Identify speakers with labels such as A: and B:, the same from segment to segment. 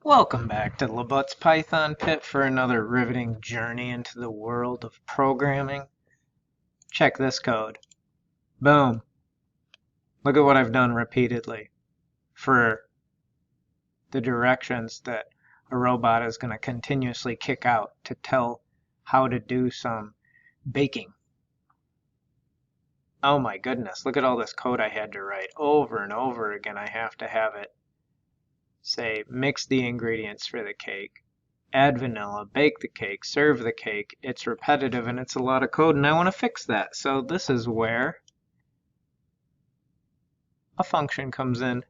A: Welcome back to Labut's Python Pit for another riveting journey into the world of programming. Check this code. Boom. Look at what I've done repeatedly for the directions that a robot is going to continuously kick out to tell how to do some baking. Oh my goodness, look at all this code I had to write over and over again. I have to have it say mix the ingredients for the cake, add vanilla, bake the cake, serve the cake. It's repetitive and it's a lot of code and I want to fix that. So this is where a function comes in.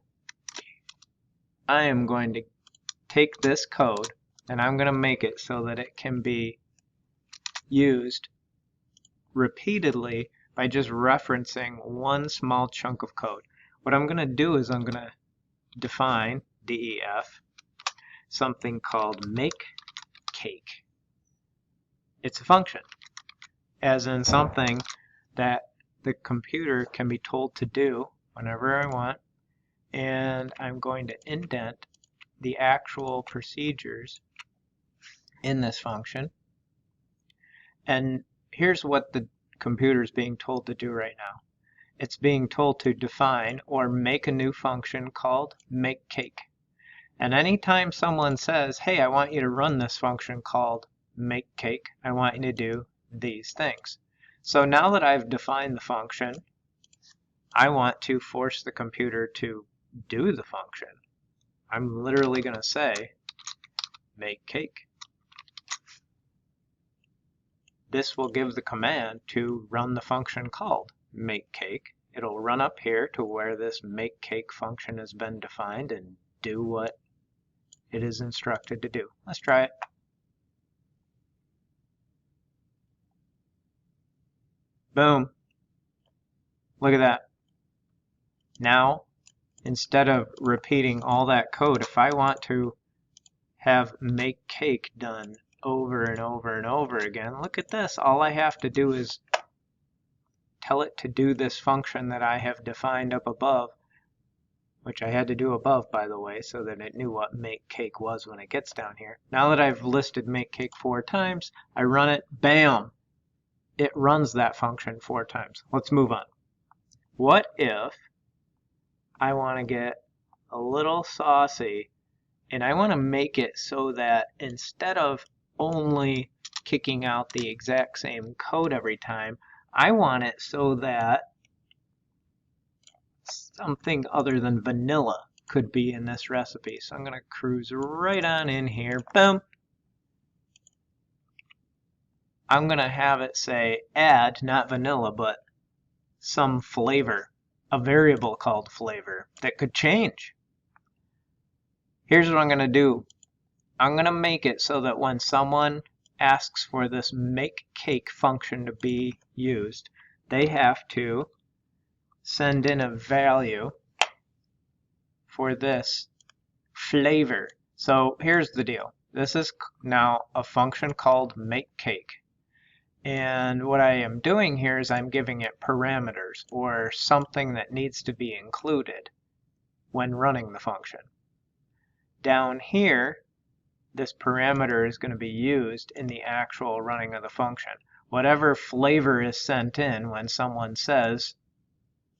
A: I am going to take this code and I'm going to make it so that it can be used repeatedly by just referencing one small chunk of code. What I'm going to do is I'm going to define DEF something called make cake. It's a function, as in something that the computer can be told to do whenever I want, and I'm going to indent the actual procedures in this function. And here's what the computer is being told to do right now. It's being told to define or make a new function called make cake. And anytime someone says, hey, I want you to run this function called make cake, I want you to do these things. So now that I've defined the function, I want to force the computer to do the function. I'm literally going to say make cake. This will give the command to run the function called make cake. It'll run up here to where this make cake function has been defined and do what it is instructed to do. Let's try it. Boom. Look at that. Now, instead of repeating all that code, if I want to have make cake done over and over and over again, look at this. All I have to do is tell it to do this function that I have defined up above, which I had to do above, by the way, so that it knew what make cake was when it gets down here. Now that I've listed make cake 4 times, I run it, bam! It runs that function 4 times. Let's move on. What if I want to get a little saucy and I want to make it so that instead of only kicking out the exact same code every time, I want it so that something other than vanilla could be in this recipe. So I'm going to cruise right on in here. Boom. I'm going to have it say add, not vanilla, but some flavor, a variable called flavor that could change. Here's what I'm going to do. I'm going to make it so that when someone asks for this make cake function to be used, they have to send in a value for this flavor. So here's the deal. This is now a function called make cake. And what I am doing here is I'm giving it parameters or something that needs to be included when running the function. Down here, this parameter is going to be used in the actual running of the function. Whatever flavor is sent in when someone says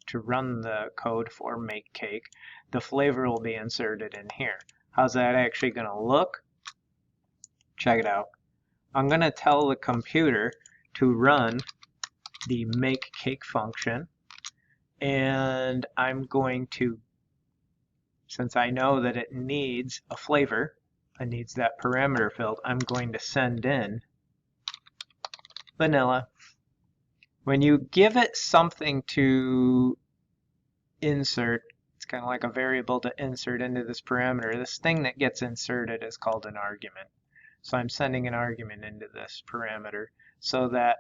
A: to run the code for make cake, the flavor will be inserted in here. How's that actually going to look? Check it out. I'm going to tell the computer to run the make cake function, and I'm going to, since I know that it needs a flavor, it needs that parameter filled, I'm going to send in vanilla. When you give it something to insert, it's kind of like a variable to insert into this parameter. This thing that gets inserted is called an argument. So I'm sending an argument into this parameter so that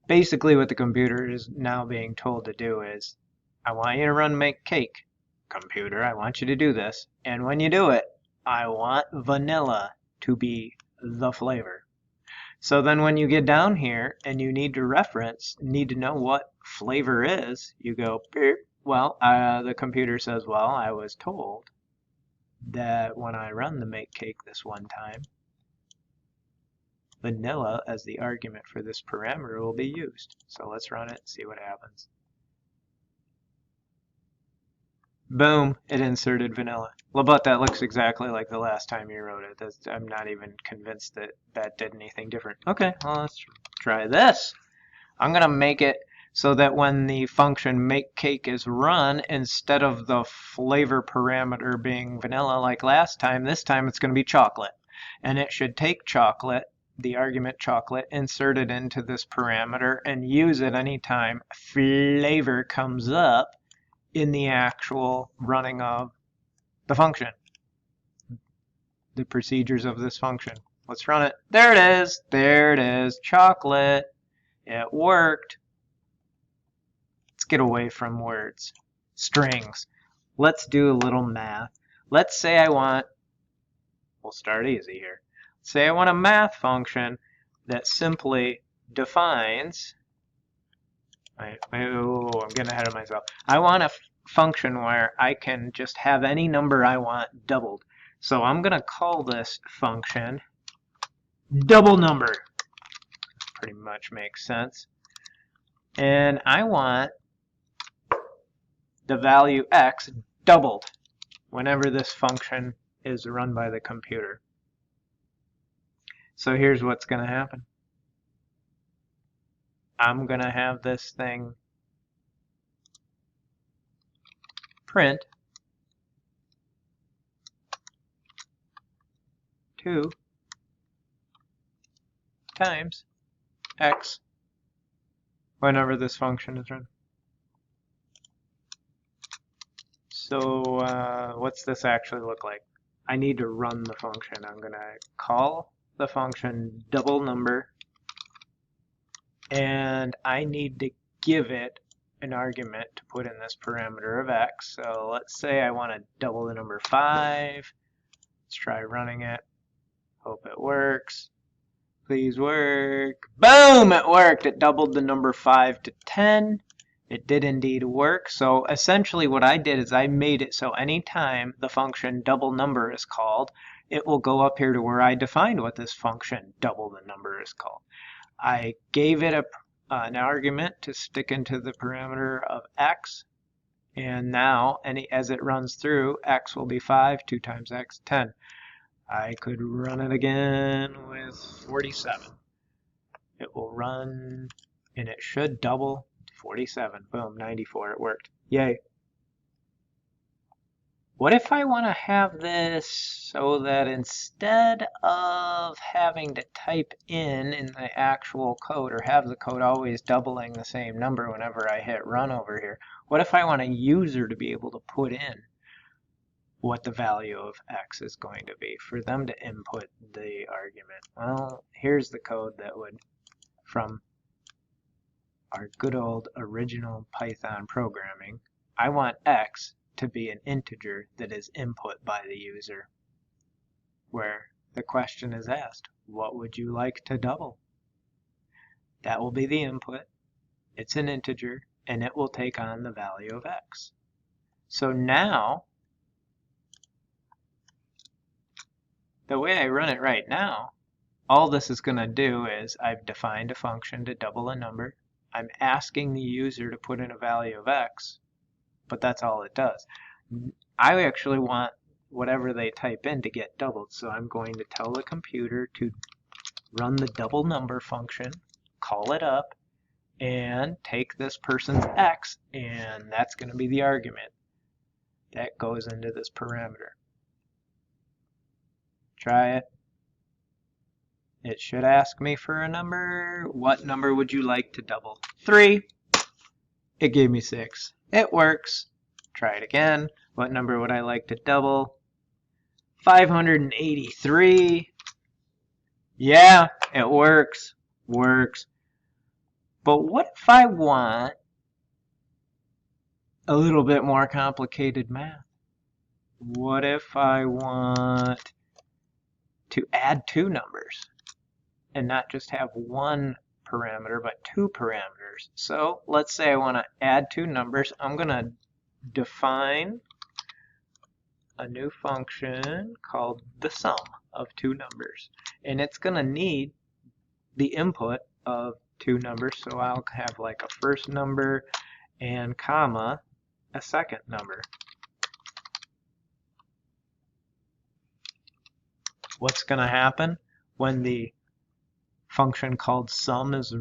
A: basically what the computer is now being told to do is, I want you to run make cake. Computer, I want you to do this. And when you do it, I want vanilla to be the flavor. So then when you get down here and you need to know what flavor is, you go, well, the computer says, well, I was told that when I run the make cake this one time, vanilla as the argument for this parameter will be used. So let's run it and see what happens. Boom, it inserted vanilla. Well, but that looks exactly like the last time you wrote it. I'm not even convinced that that did anything different. Okay, well, let's try this. I'm going to make it so that when the function makeCake is run, instead of the flavor parameter being vanilla like last time, this time it's going to be chocolate. And it should take chocolate, the argument chocolate, insert it into this parameter, and use it anytime flavor comes up in the actual running of the function. The procedures of this function. Let's run it. There it is. There it is. Chocolate. It worked. Let's get away from words. Strings. Let's do a little math. Let's say I want, we'll start easy here. Say I want a math function that simply defines, I'm getting ahead of myself. I want a function where I can just have any number I want doubled. So I'm going to call this function double number. Pretty much makes sense. And I want the value x doubled whenever this function is run by the computer. So here's what's going to happen. I'm going to have this thing print 2 times x whenever this function is run. So what's this actually look like? I need to run the function. I'm going to call the function double number, and I need to give it an argument to put in this parameter of x. So let's say I want to double the number 5. Let's try running it. Hope it works. Please work. Boom! It worked. It doubled the number 5 to 10. It did indeed work. So essentially what I did is I made it so anytime the function double number is called, it will go up here to where I defined what this function double the number is called. I gave it an argument to stick into the parameter of x, and now as it runs through, x will be 5, 2 times x, 10. I could run it again with 47. It will run, and it should double 47. Boom, 94. It worked. Yay. What if I want to have this so that instead of having to type in the actual code or have the code always doubling the same number whenever I hit run over here, what if I want a user to be able to put in what the value of x is going to be for them to input the argument? Well, here's the code that would, from our good old original Python programming, I want x to be an integer that is input by the user, where the question is asked, what would you like to double? That will be the input. It's an integer, and it will take on the value of x. So now, the way I run it right now, all this is going to do is I've defined a function to double a number. I'm asking the user to put in a value of x, but that's all it does. I actually want whatever they type in to get doubled, so I'm going to tell the computer to run the double number function, call it up, and take this person's x, and that's going to be the argument that goes into this parameter. Try it. It should ask me for a number. What number would you like to double? 3. It gave me 6. It works. Try it again. What number would I like to double? 583. Yeah, it works. Works. But what if I want a little bit more complicated math? What if I want to add 2 numbers and not just have one parameter but 2 parameters? So let's say I want to add 2 numbers. I'm going to define a new function called the sum of two numbers. And it's going to need the input of two numbers, so I'll have like a first number and comma a second number. What's going to happen when the function called sum is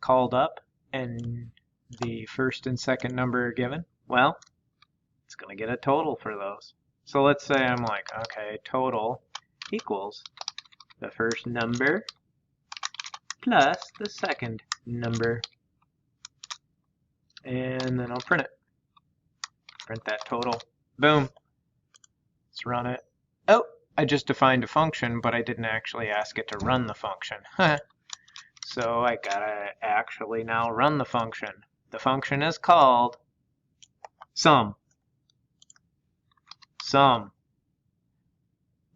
A: called up and the first and second number are given? Well, it's going to get a total for those. So let's say I'm like, okay, total equals the first number plus the second number. And then I'll print it. Print that total. Boom. Let's run it. Oh, I just defined a function, but I didn't actually ask it to run the function. So I gotta actually now run the function. The function is called sum. Sum.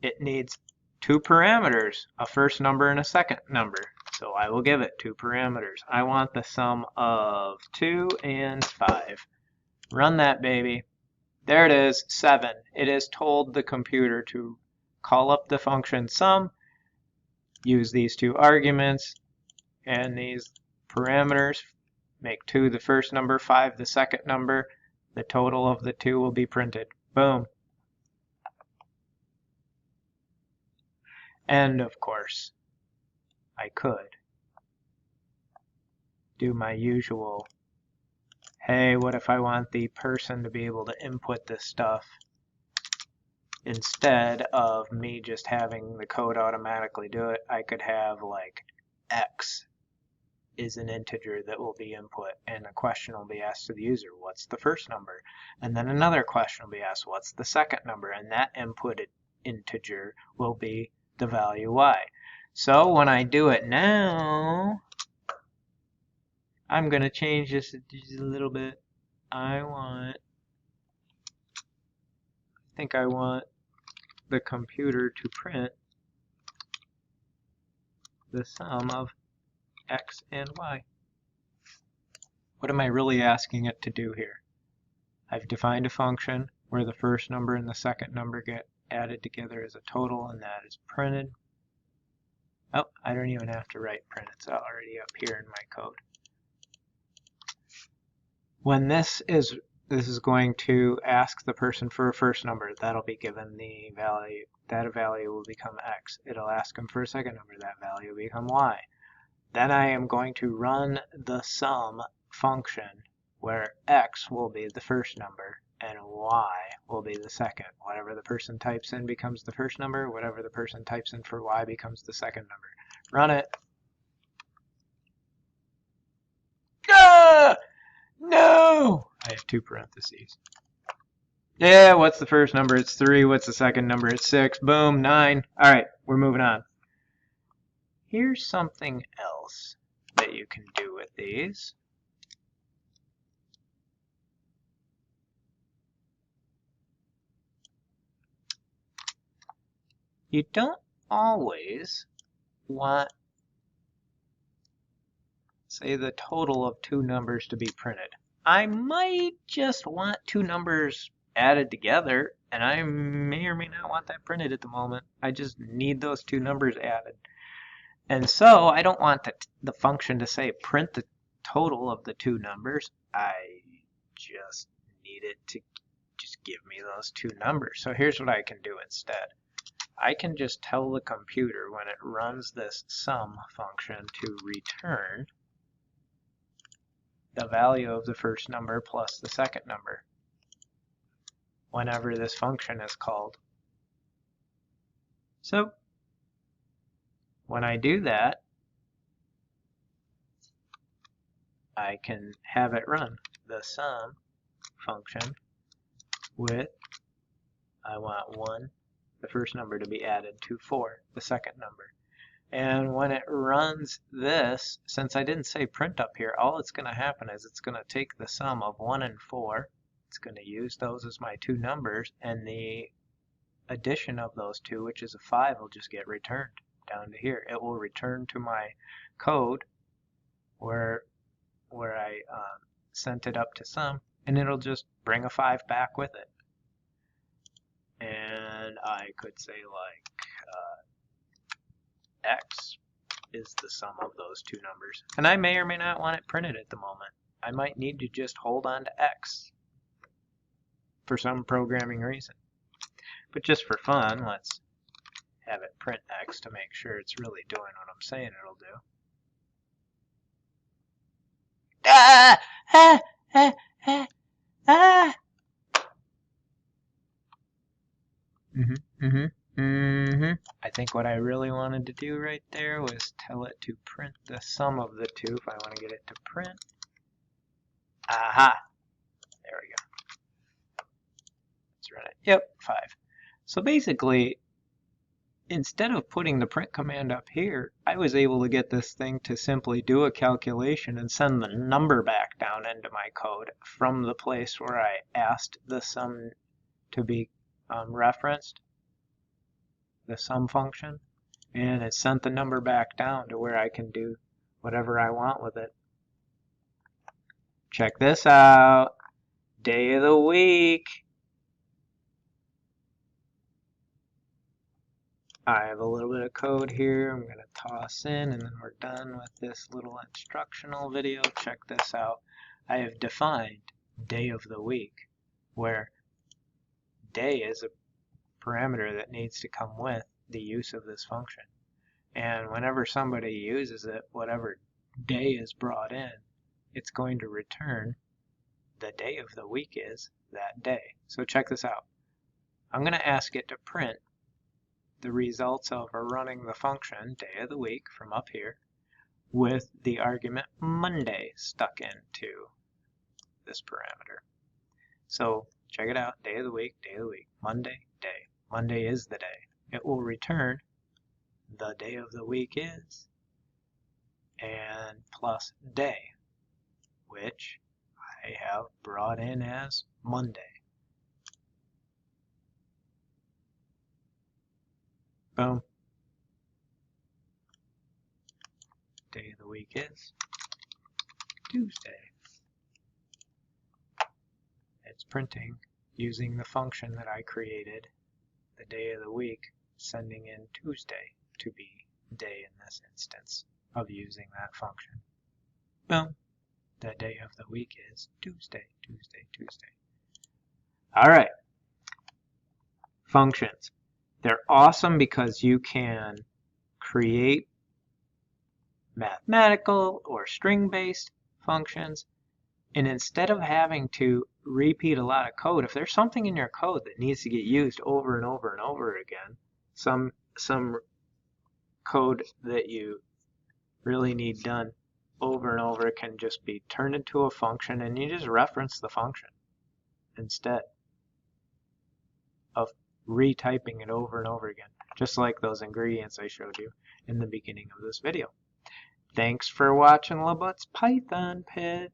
A: It needs two parameters, a first number and a second number. So I will give it two parameters. I want the sum of 2 and 5. Run that baby. There it is, 7. It has told the computer to call up the function sum, use these two arguments and these parameters, make 2 the first number, 5 the second number. The total of the two will be printed. Boom. And of course, I could do my usual, hey, what if I want the person to be able to input this stuff instead of me just having the code automatically do it? I could have like x is an integer that will be input, and a question will be asked to the user, what's the first number? And then another question will be asked, what's the second number? And that inputted integer will be the value y. So when I do it now, I'm going to change this just a little bit. I think I want the computer to print the sum of x and y. What am I really asking it to do here? I've defined a function where the first number and the second number get added together as a total, and that is printed. Oh, I don't even have to write print. It's already up here in my code. When this is going to ask the person for a first number, that'll be given the value. That value will become x. It'll ask them for a second number. That value will become y. Then I am going to run the sum function where x will be the first number and y will be the second. Whatever the person types in becomes the first number. Whatever the person types in for y becomes the second number. Run it. Ah! No! I have two parentheses. Yeah, what's the first number? It's 3. What's the second number? It's 6. Boom, 9. Alright, we're moving on. Here's something else that you can do with these. You don't always want, say, the total of two numbers to be printed. I might just want two numbers added together, and I may or may not want that printed at the moment. I just need those two numbers added. And so I don't want the function to say print the total of the two numbers. I just need it to just give me those two numbers. So here's what I can do instead. I can just tell the computer when it runs this sum function to return the value of the first number plus the second number whenever this function is called. So when I do that, I can have it run the sum function with, I want 1, the first number, to be added to 4, the second number. And when it runs this, since I didn't say print up here, all it's going to happen is it's going to take the sum of 1 and 4, it's going to use those as my two numbers, and the addition of those two, which is a 5, will just get returned down to here. It will return to my code where I sent it up to sum, and it'll just bring a 5 back with it. And I could say like x is the sum of those two numbers. And I may or may not want it printed at the moment. I might need to just hold on to x for some programming reason. But just for fun, let's have it print x to make sure it's really doing what I'm saying it'll do. Ah! Ah! Ah! Ah! Ah! I think what I really wanted to do right there was tell it to print the sum of the two if I want to get it to print. Aha! There we go. Let's run it. Yep, 5. So basically, instead of putting the print command up here, I was able to get this thing to simply do a calculation and send the number back down into my code from the place where I asked the sum to be referenced, the sum function, and it sent the number back down to where I can do whatever I want with it. Check this out. Day of the week. I have a little bit of code here I'm going to toss in, and then we're done with this little instructional video. Check this out. I have defined day of the week, where day is a parameter that needs to come with the use of this function. And whenever somebody uses it, whatever day is brought in, it's going to return the day of the week is that day. So check this out. I'm going to ask it to print the results of running the function day of the week from up here with the argument Monday stuck into this parameter. So check it out. Day of the week, Monday, day. Monday is the day. It will return the day of the week is and plus day, which I have brought in as Monday. Boom. Day of the week is Tuesday. It's printing using the function that I created, the day of the week, sending in Tuesday to be day in this instance of using that function. Boom. The day of the week is Tuesday, Tuesday, Tuesday. All right. Functions. They're awesome because you can create mathematical or string-based functions, and instead of having to repeat a lot of code, if there's something in your code that needs to get used over and over and over again, some code that you really need done over and over can just be turned into a function, and you just reference the function instead of retyping it over and over again, just like those ingredients I showed you in the beginning of this video. Thanks for watching LaBut's Python Pit.